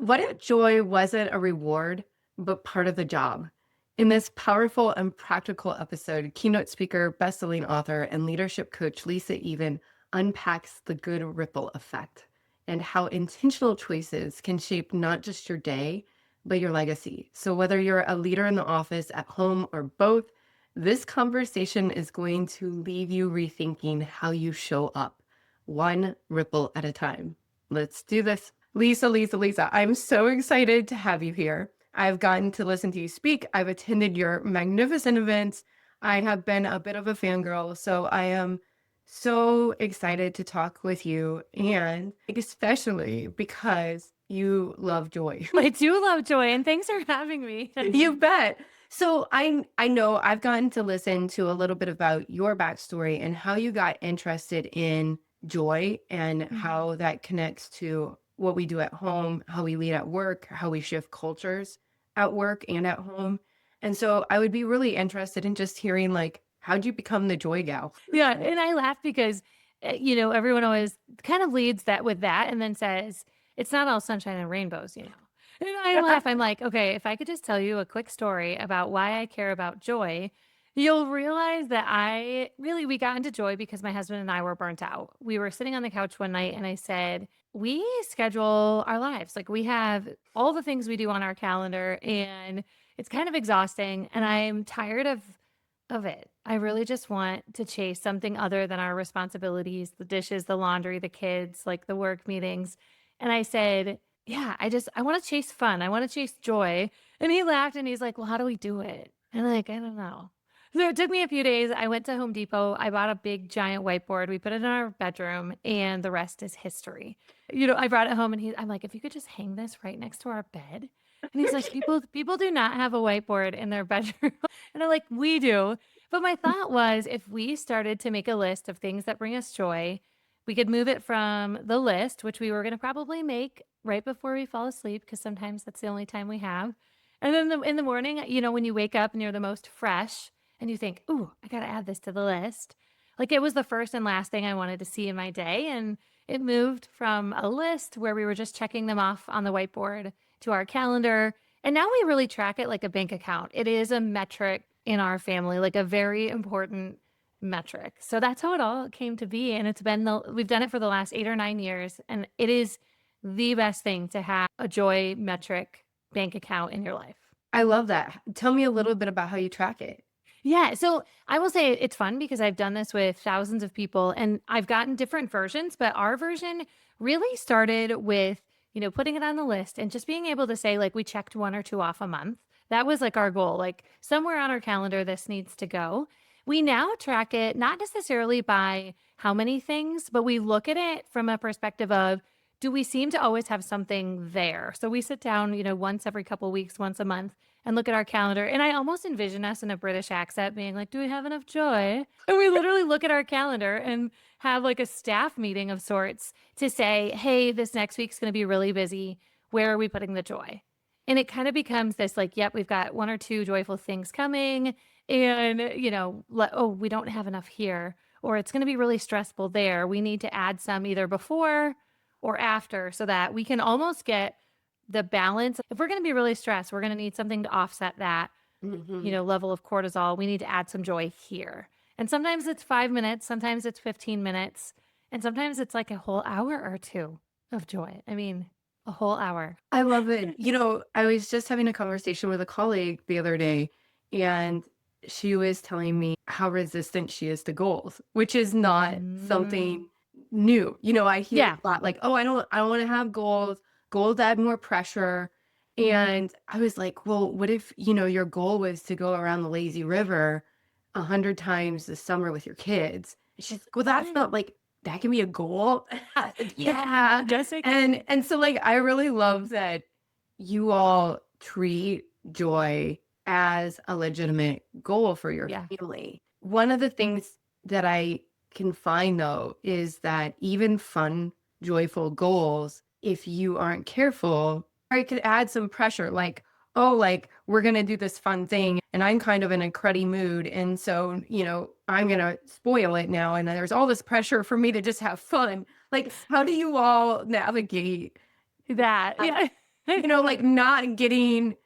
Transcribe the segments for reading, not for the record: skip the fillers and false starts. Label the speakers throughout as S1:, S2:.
S1: What if joy wasn't a reward, but part of the job? In this powerful and practical episode, keynote speaker, bestselling author, and leadership coach Lisa Even unpacks the good ripple effect and how intentional choices can shape not just your day, but your legacy. So, whether you're a leader in the office, at home, or both, this conversation is going to leave you rethinking how you show up, one ripple at a time. Let's do this. Lisa, I'm so excited to have you here. I've gotten to listen to you speak. I've attended your magnificent events. I have been a bit of a fangirl, so I am so excited to talk with you, and especially because you love joy.
S2: I do love joy, and thanks for having me.
S1: You bet. So I know I've gotten to listen to a little bit about your backstory and how you got interested in joy and
S2: Mhm.
S1: how that connects to what we do at home, how we lead at work, how we shift cultures at work and at home. And so I would be really interested in just hearing like, how'd you become the joy gal?
S2: Yeah, and I laugh because, everyone always kind of leads that with that and then says, "It's not all sunshine and rainbows." And I laugh. I'm like, "Okay, if I could just tell you a quick story about why I care about joy, you'll realize that we got into joy because my husband and I were burnt out. We were sitting on the couch one night and I said, "We schedule our lives. Like we have all the things we do on our calendar and it's kind of exhausting and I'm tired of it. I really just want to chase something other than our responsibilities, the dishes, the laundry, the kids, like the work meetings." And I said, "Yeah, I want to chase fun. I want to chase joy." And he laughed and he's like, "Well, how do we do it?" And I'm like, "I don't know." So it took me a few days. I went to Home Depot. I bought a big giant whiteboard. We put it in our bedroom and the rest is history. I brought it home and I'm like, "If you could just hang this right next to our bed." And he's like, "People do not have a whiteboard in their bedroom." And I'm like, "We do." But my thought was if we started to make a list of things that bring us joy, we could move it from the list, which we were going to probably make right before we fall asleep, because sometimes that's the only time we have. And then in the morning, when you wake up and you're the most fresh and you think, "Ooh, I got to add this to the list." Like it was the first and last thing I wanted to see in my day. And it moved from a list where we were just checking them off on the whiteboard to our calendar. And now we really track it like a bank account. It is a metric in our family, like a very important metric. So that's how it all came to be. And we've done it for the last 8 or 9 years. And it is the best thing to have a joy metric bank account in your life.
S1: I love that. Tell me a little bit about how you track it.
S2: Yeah, so I will say it's fun because I've done this with thousands of people and I've gotten different versions, but our version really started with, putting it on the list and just being able to say, like, we checked one or two off a month. That was like our goal, like somewhere on our calendar, this needs to go. We now track it not necessarily by how many things, but we look at it from a perspective of, do we seem to always have something there? So we sit down, once every couple weeks, once a month, and look at our calendar. And I almost envision us in a British accent being like, "Do we have enough joy?" And we literally look at our calendar and have like a staff meeting of sorts to say, "Hey, this next week's going to be really busy. Where are we putting the joy?" And it kind of becomes this like, "Yep, we've got one or two joyful things coming. And, oh, we don't have enough here. Or it's going to be really stressful there. We need to add some either before or after so that we can almost get the balance. If we're going to be really stressed, we're going to need something to offset that,
S1: Mhm.
S2: level of cortisol. We need to add some joy here." And sometimes it's 5 minutes, sometimes it's 15 minutes, and sometimes it's like a whole hour or two of joy. I mean, a whole hour.
S1: I love it. I was just having a conversation with a colleague the other day, and she was telling me how resistant she is to goals, which is not
S2: Mm.
S1: something new. I hear
S2: Yeah.
S1: a lot like, "Oh, I don't want to have goals. Goals add more pressure." And I was like, "Well, what if, your goal was to go around the lazy river 100 times this summer with your kids?" And she's like, "Well, that's not like that can be a goal." I said, yeah.
S2: Yes, it
S1: And so, like, I really love that you all treat joy as a legitimate goal for your
S2: yeah.
S1: family. One of the things that I can find, though, is that even fun, joyful goals, if you aren't careful, it could add some pressure, like, "Oh, like, we're gonna do this fun thing, and I'm kind of in a cruddy mood, and so, I'm gonna spoil it now, and then there's all this pressure for me to just have fun." Like, how do you all navigate
S2: That.
S1: that?
S2: Yeah.
S1: like not getting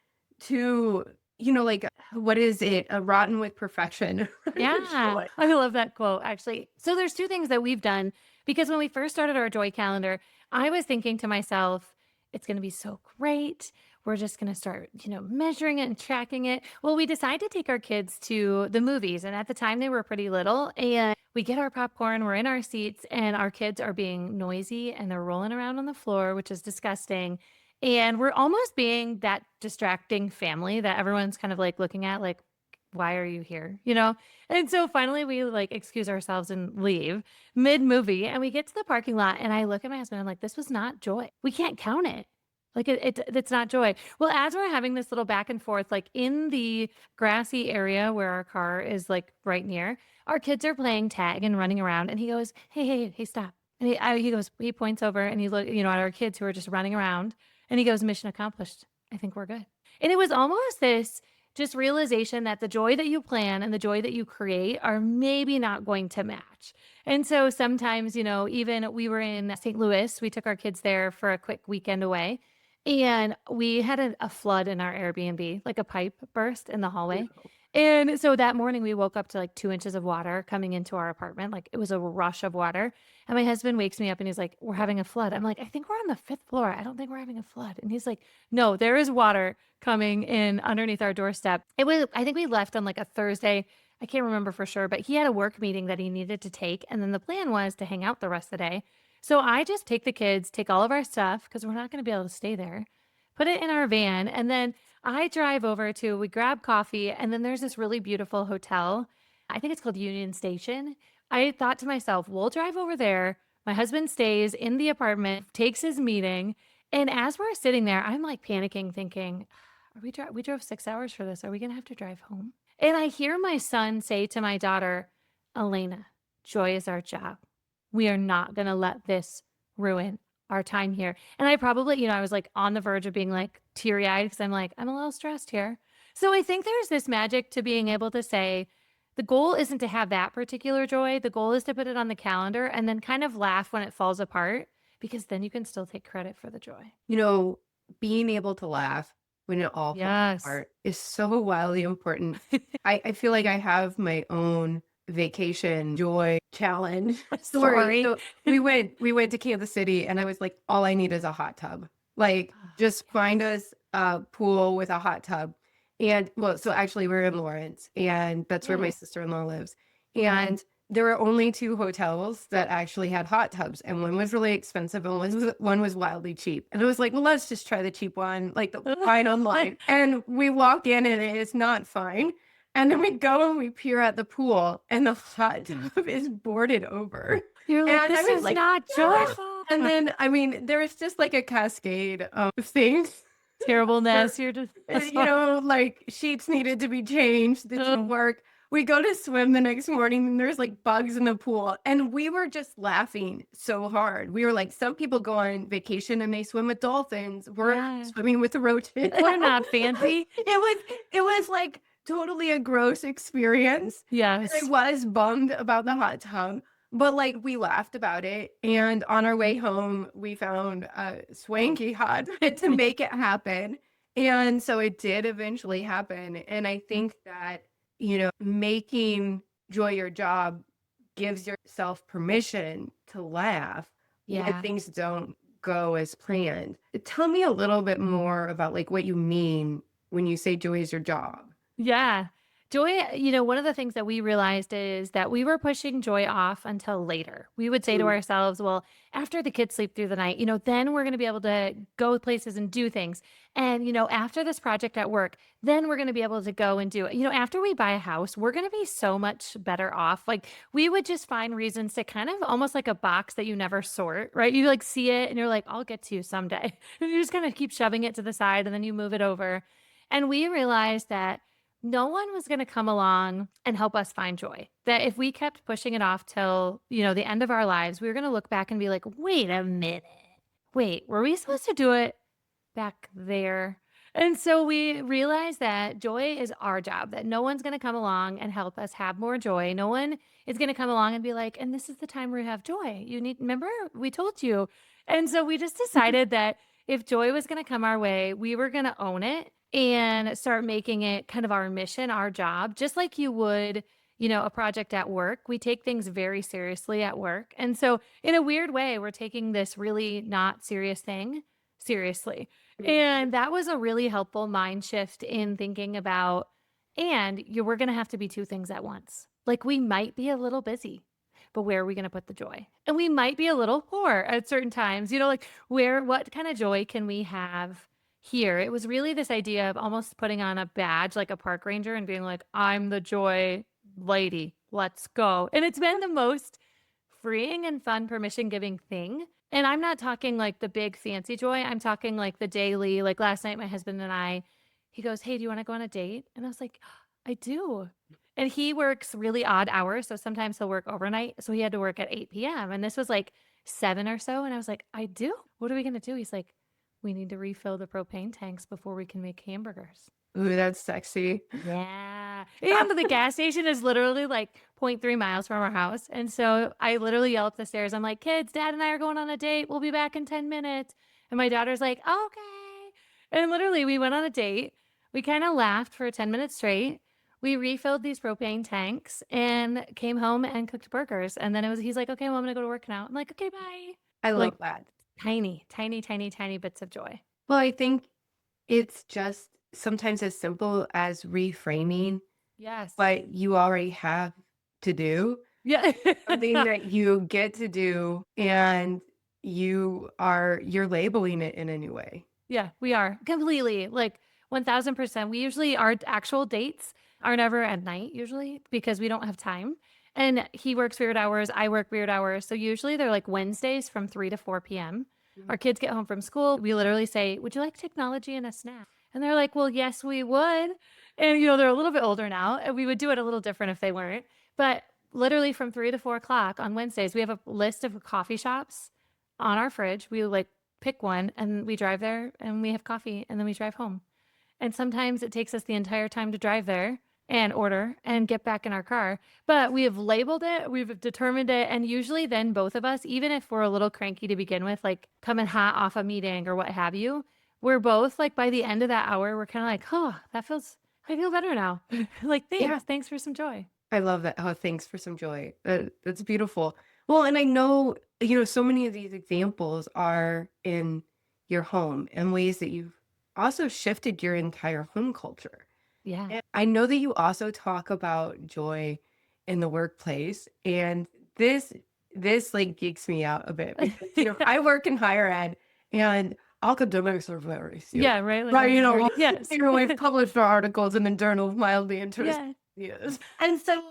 S1: to, like, what is it? A rotten with perfection.
S2: Yeah,
S1: Joy.
S2: I love that quote actually. So there's two things that we've done because when we first started our joy calendar, I was thinking to myself, it's going to be so great. We're just going to start, measuring it and tracking it. Well, we decided to take our kids to the movies. And at the time they were pretty little and we get our popcorn, we're in our seats and our kids are being noisy and they're rolling around on the floor, which is disgusting. And we're almost being that distracting family that everyone's kind of like looking at, like, why are you here? And so finally we like excuse ourselves and leave mid movie and we get to the parking lot and I look at my husband, I'm like, this was not joy. We can't count it. Like it's not joy. Well, as we're having this little back and forth, like in the grassy area where our car is like right near, our kids are playing tag and running around and he goes, hey, stop. And he goes, he points over and he look, at our kids who are just running around and he goes, mission accomplished. I think we're good. And it was almost this just realization that the joy that you plan and the joy that you create are maybe not going to match. And so sometimes, even we were in St. Louis, we took our kids there for a quick weekend away. And we had a flood in our Airbnb, like a pipe burst in the hallway. And so that morning we woke up to like 2 inches of water coming into our apartment. Like it was a rush of water. And my husband wakes me up and he's like, we're having a flood. I'm like, I think we're on the fifth floor. I don't think we're having a flood. And he's like, no, there is water coming in underneath our doorstep. I think we left on like a Thursday. I can't remember for sure, but he had a work meeting that he needed to take. And then the plan was to hang out the rest of the day. So I just take the kids, take all of our stuff because we're not going to be able to stay there, put it in our van. And then I drive over to, we grab coffee. And then there's this really beautiful hotel. I think it's called Union Station. I thought to myself, we'll drive over there. My husband stays in the apartment, takes his meeting. And as we're sitting there, I'm like panicking, thinking, we drove 6 hours for this. Are we going to have to drive home? And I hear my son say to my daughter, Elena, joy is our job. We are not going to let this ruin our time here. And I probably, I was like on the verge of being like teary eyed because I'm like, I'm a little stressed here. So I think there's this magic to being able to say, the goal isn't to have that particular joy. The goal is to put it on the calendar and then kind of laugh when it falls apart because then you can still take credit for the joy.
S1: Being able to laugh when it all falls
S2: Yes.
S1: apart is so wildly important. I feel like I have my own vacation joy challenge story.
S2: Sorry.
S1: So we went to Kansas City and I was like, all I need is a hot tub. Like just find us a pool with a hot tub. And well, so actually we're in Lawrence and that's where my
S2: Yeah.
S1: sister-in-law lives. And there were only two hotels that actually had hot tubs, and one was really expensive and one was wildly cheap. And I was like, well, let's just try the cheap one, like the fine online. And we walk in and it is not fine. And then we go and we peer at the pool and the hot tub is boarded over.
S2: You're like,
S1: And I
S2: this
S1: was
S2: is
S1: like,
S2: not
S1: "Yeah."
S2: joyful.
S1: And then, I mean, there was just like a cascade of things.
S2: Terribleness. You're just,
S1: Like sheets needed to be changed. This didn't work. We go to swim the next morning and there's like bugs in the pool. And we were just laughing so hard. We were like, some people go on vacation and they swim with dolphins. We're
S2: Yeah.
S1: swimming with roaches.
S2: We're not fancy.
S1: It was like totally a gross experience.
S2: Yes.
S1: I was bummed about the hot tub, but like we laughed about it. And on our way home, we found a swanky hot tub to make it happen. And so it did eventually happen. And I think that, making joy your job gives yourself permission to laugh when
S2: Yeah.
S1: things don't go as planned. Tell me a little bit more about like what you mean when you say joy is your job.
S2: Yeah. Joy, one of the things that we realized is that we were pushing joy off until later. We would say to
S1: Mm.
S2: ourselves, well, after the kids sleep through the night, then we're going to be able to go places and do things. And, after this project at work, then we're going to be able to go and do it. After we buy a house, we're going to be so much better off. Like we would just find reasons to kind of almost like a box that you never sort, right? You like see it and you're like, I'll get to you someday. And you just kind of keep shoving it to the side and then you move it over. And we realized that no one was going to come along and help us find joy. That if we kept pushing it off till, the end of our lives, we were going to look back and be like, wait a minute. Wait, were we supposed to do it back there? And so we realized that joy is our job, that no one's going to come along and help us have more joy. No one is going to come along and be like, and this is the time where you have joy. Remember, we told you. And so we just decided that if joy was going to come our way, we were going to own it and start making it kind of our mission, our job, just like you would, a project at work. We take things very seriously at work. And so, in a weird way, we're taking this really not serious thing seriously.
S1: Mhm.
S2: And that was a really helpful mind shift in thinking about, and we're going to have to be two things at once. Like we might be a little busy, but where are we going to put the joy? And we might be a little poor at certain times, like what kind of joy can we have here? It was really this idea of almost putting on a badge like a park ranger and being like, I'm the joy lady. Let's go. And it's been the most freeing and fun permission giving thing. And I'm not talking like the big fancy joy. I'm talking like the daily, like last night, my husband and I, he goes, hey, do you want to go on a date? And I was like, I do. And he works really odd hours. So sometimes he'll work overnight. So he had to work at 8 p.m. And this was like 7 or so. And I was like, I do. What are we going to do? He's like, we need to refill the propane tanks before we can make hamburgers.
S1: Ooh, that's sexy.
S2: Yeah. And the gas station is literally like 0.3 miles from our house. And so I literally yell up the stairs. I'm like, kids, dad and I are going on a date. We'll be back in 10 minutes. And my daughter's like, okay. And literally we went on a date. We kind of laughed for 10 minutes straight. We refilled these propane tanks and came home and cooked burgers. And then he's like, okay, well, I'm going to go to work now. I'm like, okay, bye.
S1: I
S2: Like
S1: love that.
S2: tiny, tiny, tiny, tiny bits of joy.
S1: Well, I think it's just sometimes as simple as reframing
S2: Yes.
S1: what you already have to do,
S2: Yeah.
S1: something that you get to do, and you're labeling it in a new way.
S2: Yeah, we are completely like 1000%. Our actual dates are never at night usually because we don't have time. And he works weird hours, I work weird hours. So usually they're like Wednesdays from 3 to 4 p.m.
S1: Mhm.
S2: Our kids get home from school. We literally say, would you like technology and a snack? And they're like, well, yes, we would. And, they're a little bit older now. And we would do it a little different if they weren't. But literally from 3 to 4 o'clock on Wednesdays, we have a list of coffee shops on our fridge. We like pick one and we drive there and we have coffee and then we drive home. And sometimes it takes us the entire time to drive there and order and get back in our car. But we have labeled it, we've determined it. And usually then both of us, even if we're a little cranky to begin with, like coming hot off a meeting or what have you, we're both like by the end of that hour, we're kind of like, oh, I feel better now. Like,
S1: Yeah,
S2: thanks for some joy.
S1: I love that. Oh, thanks for some joy. That's beautiful. Well, and I know, so many of these examples are in your home and ways that you've also shifted your entire home culture.
S2: Yeah.
S1: And I know that you also talk about joy in the workplace, and this like geeks me out a bit because I work in higher ed, and academics are very serious.
S2: Yeah, right. Like,
S1: Right,
S2: yes.
S1: we've published our articles in the journal of mildly interesting.
S2: Yeah.
S1: Yes. And so,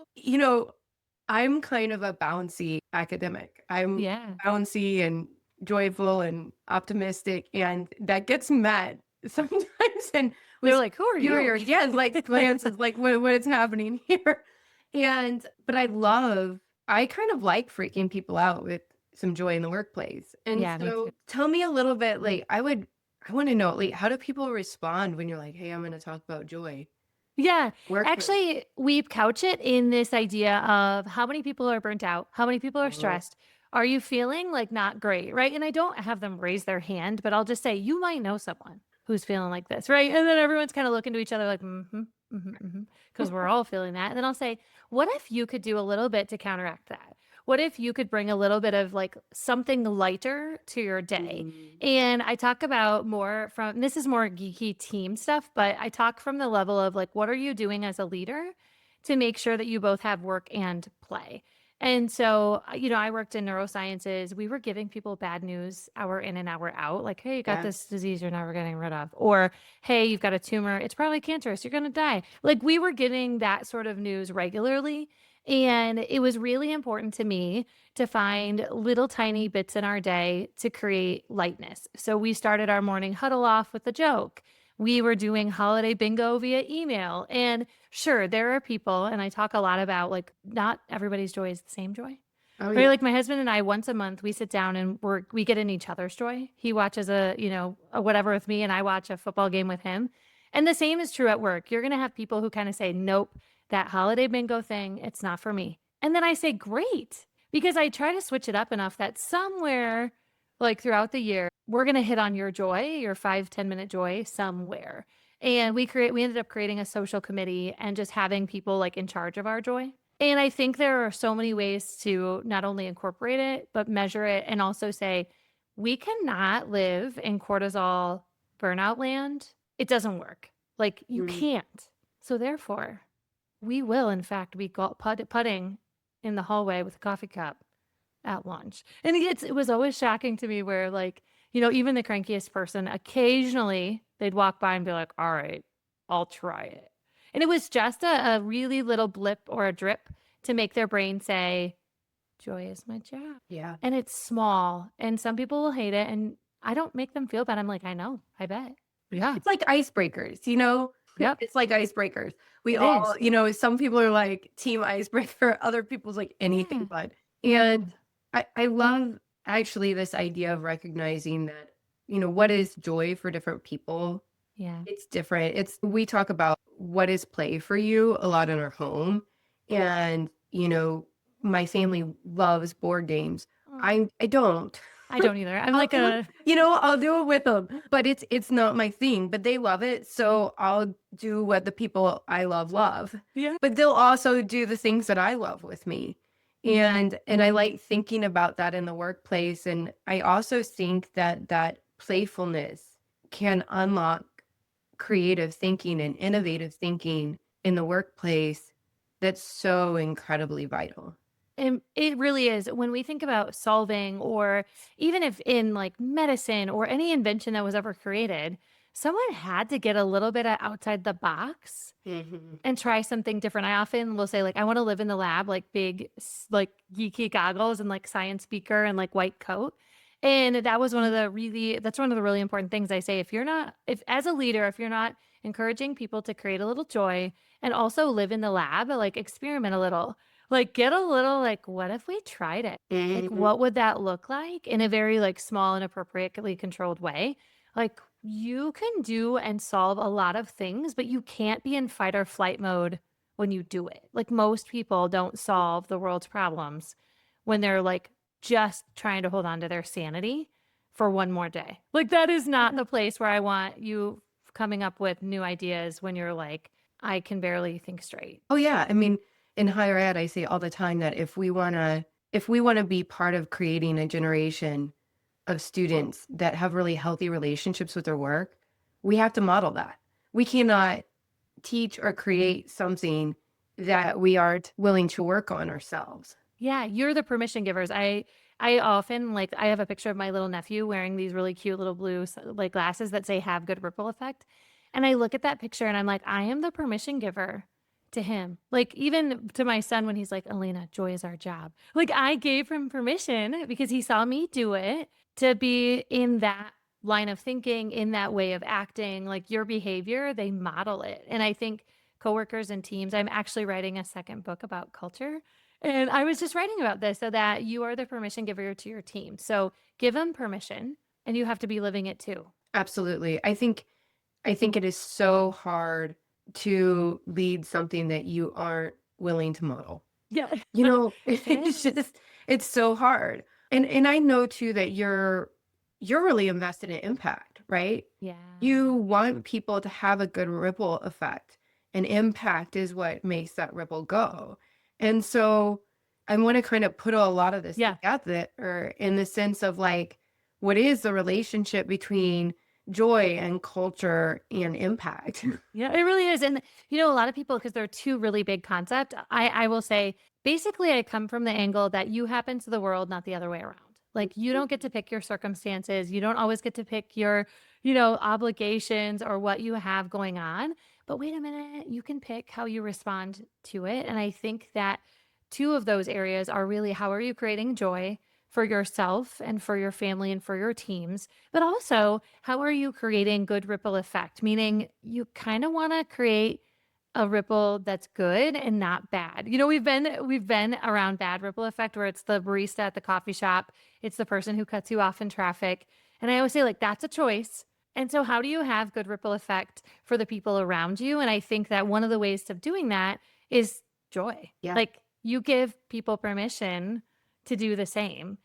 S1: I'm kind of a bouncy academic. I'm
S2: Yeah.
S1: bouncy and joyful and optimistic, and that gets met sometimes. And
S2: They're
S1: with
S2: like, who are you?
S1: yeah, like glances, like what is happening here? But I kind of like freaking people out with some joy in the workplace. And
S2: Yeah, me
S1: so
S2: too.
S1: tell me a little bit, like I want to know, like, how do people respond when you're like, hey, I'm going to talk about joy?
S2: Yeah.
S1: Workplace.
S2: Actually, we couch it in this idea of how many people are burnt out? How many people are
S1: Oh,
S2: stressed? Are you feeling like not great? Right. And I don't have them raise their hand, but I'll just say, you might know someone who's feeling like this. Right. And then everyone's kind of looking to each other like, because we're all feeling that. And then I'll say, what if you could do a little bit to counteract that? What if you could bring a little bit of like something lighter to your day?
S1: mm,
S2: And I talk about more from this is more geeky team stuff, but I talk from the level of like, what are you doing as a leader to make sure that you both have work and play? And so, I worked in neurosciences. We were giving people bad news hour in and hour out, like, hey, you got
S1: yeah.
S2: this disease you're never getting rid of. Or, hey, you've got a tumor. It's probably cancerous. You're going to die. Like, we were giving that sort of news regularly. And it was really important to me to find little tiny bits in our day to create lightness. So we started our morning huddle off with a joke. We were doing holiday bingo via email. And sure, there are people, and I talk a lot about like not everybody's joy is the same joy.
S1: Oh,
S2: Right?
S1: yeah.
S2: Like my husband and I, once a month, we sit down and we get in each other's joy. He watches a whatever with me, and I watch a football game with him. And the same is true at work. You're going to have people who kind of say, nope, that holiday bingo thing, it's not for me. And then I say, great, because I try to switch it up enough that somewhere like throughout the year, we're going to hit on your joy, your 5-10 minute joy somewhere. And we ended up creating a social committee and just having people like in charge of our joy. And I think there are so many ways to not only incorporate it, but measure it and also say, we cannot live in cortisol burnout land. It doesn't work. Like you
S1: Mm.
S2: can't. So therefore, we will in fact be putting in the hallway with a coffee cup at lunch. And it was always shocking to me where like, even the crankiest person, occasionally they'd walk by and be like, all right, I'll try it. And it was just a really little blip or a drip to make their brain say, joy is my job.
S1: Yeah.
S2: And it's small. And some people will hate it. And I don't make them feel bad. I'm like, I know, I bet. Yeah.
S1: It's like icebreakers, you know?
S2: Yep.
S1: It's like icebreakers. We
S2: It is.
S1: all, some people are like team icebreaker, other people's like anything
S2: Yeah.
S1: but.
S2: Yeah.
S1: And I love actually this idea of recognizing that, what is joy for different people?
S2: Yeah.
S1: It's different. We talk about what is play for you a lot in our home. And, my family loves board games.
S2: Oh,
S1: I don't.
S2: I don't either. I'm
S1: I'll
S2: like
S1: do it,
S2: a,
S1: I'll do it with them, but it's not my thing, but they love it. So I'll do what the people I love,
S2: yeah.
S1: but they'll also do the things that I love with me. And I like thinking about that in the workplace. And I also think that playfulness can unlock creative thinking and innovative thinking in the workplace. That's so incredibly vital.
S2: And it really is. When we think about solving, or even if in like medicine or any invention that was ever created, someone had to get a little bit outside the box
S1: Mhm.
S2: and try something different. I often will say, like, I want to live in the lab, like big, like geeky goggles and like science speaker and like white coat. And that's one of the really important things I say. If as a leader, if you're not encouraging people to create a little joy and also live in the lab, like experiment a little, like get a little, like, what if we tried it? Like,
S1: Mhm.
S2: what would that look like in a very like small and appropriately controlled way? Like, you can do and solve a lot of things, but you can't be in fight or flight mode when you do it. Like most people don't solve the world's problems when they're like just trying to hold on to their sanity for one more day. Like that is not the place where I want you coming up with new ideas when you're like, I can barely think straight.
S1: Oh yeah, I mean, in higher ed, I say all the time that if we wanna be part of creating a generation of students that have really healthy relationships with their work, we have to model that. We cannot teach or create something that we aren't willing to work on ourselves.
S2: Yeah, you're the permission givers. I often like I have a picture of my little nephew wearing these really cute little blue like glasses that say have good ripple effect. And I look at that picture and I'm like, I am the permission giver to him. Like even to my son when he's like, Elena, joy is our job. Like I gave him permission because he saw me do it to be in that line of thinking, in that way of acting. Like your behavior, they model it. And I think coworkers and teams, I'm actually writing a second book about culture. And I was just writing about this so that you are the permission giver to your team. So give them permission and you have to be living it too.
S1: Absolutely. I think it is so hard to lead something that you aren't willing to model.
S2: Yeah. It
S1: It's
S2: is.
S1: just it's so hard. And I know too that you're really invested in impact, right?
S2: Yeah.
S1: You want people to have a good ripple effect, and impact is what makes that ripple go. And so I want to kind of put a lot of this
S2: Yeah.
S1: together or in the sense of like, what is the relationship between joy and culture and impact?
S2: Yeah, it really is. And a lot of people, because they're two really big concept, I will say basically I come from the angle that you happen to the world, not the other way around. Like you don't get to pick your circumstances. You don't always get to pick your, obligations or what you have going on. But wait a minute, you can pick how you respond to it. And I think that two of those areas are really how are you creating joy for yourself and for your family and for your teams, but also how are you creating good ripple effect? Meaning you kind of want to create a ripple that's good and not bad. We've been around bad ripple effect where it's the barista at the coffee shop, it's the person who cuts you off in traffic. And I always say like that's a choice. And so how do you have good ripple effect for the people around you? And I think that one of the ways of doing that is joy.
S1: Yeah.
S2: Like you give people permission to do the same.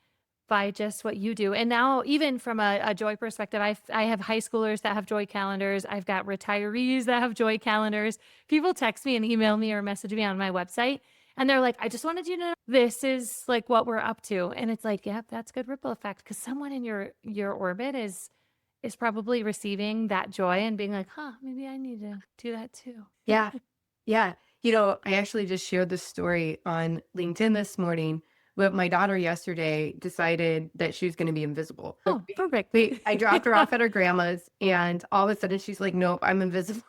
S2: by just what you do. And now, even from a joy perspective, I have high schoolers that have joy calendars. I've got retirees that have joy calendars. People text me and email me or message me on my website, and they're like, I just wanted you to know this is like what we're up to. And it's like, yep, that's good ripple effect, because someone in your orbit is probably receiving that joy and being like, huh, maybe I need to do that too.
S1: Yeah. Yeah. I actually just shared this story on LinkedIn this morning, but my daughter yesterday decided that she was going to be invisible.
S2: Oh, perfect.
S1: I dropped her off at her grandma's, and all of a sudden she's like, nope, I'm invisible.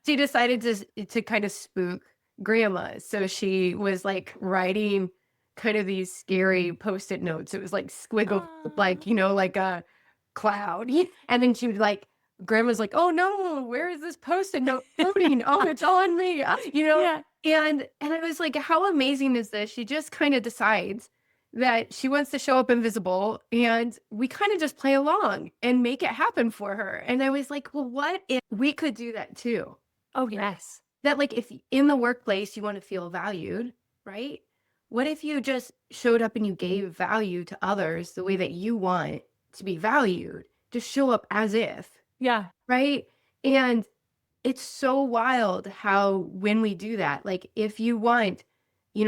S1: She decided to kind of spook grandma. So she was like writing kind of these scary post-it notes. It was like squiggle,
S2: Aw.
S1: like, like a cloud. And then she would like, grandma's like, oh no, where is this post-it note floating? Oh, it's on me.
S2: Yeah.
S1: And I was like, how amazing is this? She just kind of decides that she wants to show up invisible, and we kind of just play along and make it happen for her. And I was like, well, what if we could do that too?
S2: Oh,
S1: Right?
S2: yes.
S1: That like if in the workplace you want to feel valued, right? What if you just showed up and you gave value to others the way that you want to be valued? Just show up as if,
S2: Yeah.
S1: right? And it's so wild how when we do that, like if you want,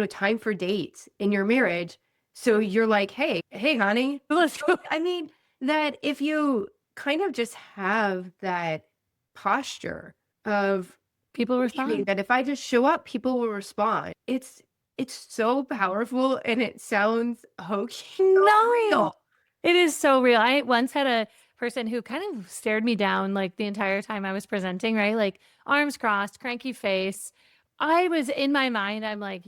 S1: time for dates in your marriage, so you're like, hey, honey,
S2: Let's go.
S1: I mean, that if you kind of just have that posture of
S2: People
S1: believing
S2: respond.
S1: that if I just show up, people will respond. It's so powerful, and it sounds hokey, so
S2: No.
S1: real.
S2: It is so real. I once had a person who kind of stared me down like the entire time I was presenting, right? Like arms crossed, cranky face. I was in my mind, I'm like,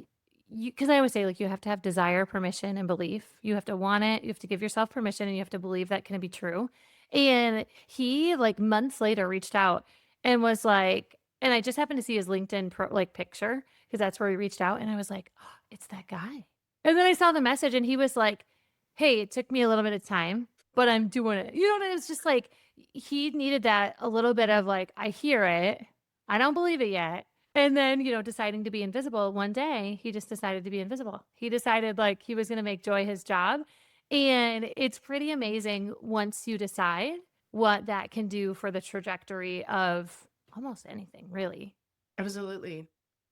S2: because I always say, like, you have to have desire, permission, and belief. You have to want it. You have to give yourself permission, and you have to believe that can be true. And he, like, months later, reached out and was like, and I just happened to see his LinkedIn like picture, because that's where he reached out. And I was like, oh, it's that guy. And then I saw the message, and he was like, hey, it took me a little bit of time, but I'm doing it. And it's just like he needed that a little bit of like, I hear it. I don't believe it yet. And then, deciding to be invisible one day, he just decided to be invisible. He decided like he was going to make joy his job. And it's pretty amazing once you decide what that can do for the trajectory of almost anything, really.
S1: Absolutely.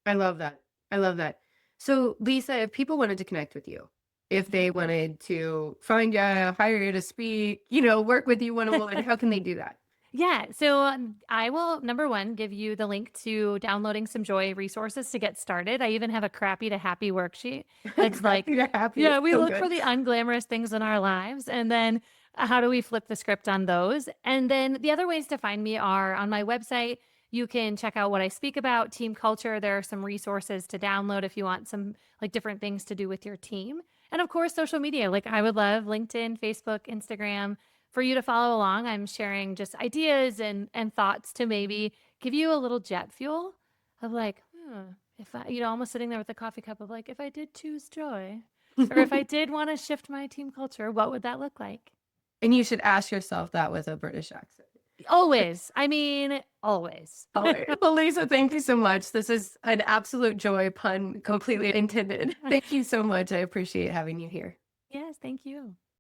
S1: I love that. I love that. So, Lisa, if people wanted to connect with you, if they wanted to find you, hire you to speak, work with you one-on-one, how can they do that?
S2: Yeah. So I will, number one, give you the link to downloading some joy resources to get started. I even have a crappy to happy worksheet that's like,
S1: Happy to happy.
S2: yeah,
S1: It's
S2: we
S1: so
S2: look
S1: good.
S2: for the unglamorous things in our lives. And then how do we flip the script on those? And then the other ways to find me are on my website. You can check out what I speak about, team culture. There are some resources to download if you want some like different things to do with your team. And of course, social media. Like I would love LinkedIn, Facebook, Instagram for you to follow along. I'm sharing just ideas and thoughts to maybe give you a little jet fuel of like, if I, almost sitting there with a coffee cup of like, if I did choose joy, or if I did want to shift my team culture, what would that look like?
S1: And you should ask yourself that with a British accent.
S2: Always. I mean, always.
S1: All right. Well, Lisa, thank you so much. This is an absolute joy, pun completely intended. Thank you so much. I appreciate having you here.
S2: Yes, thank you.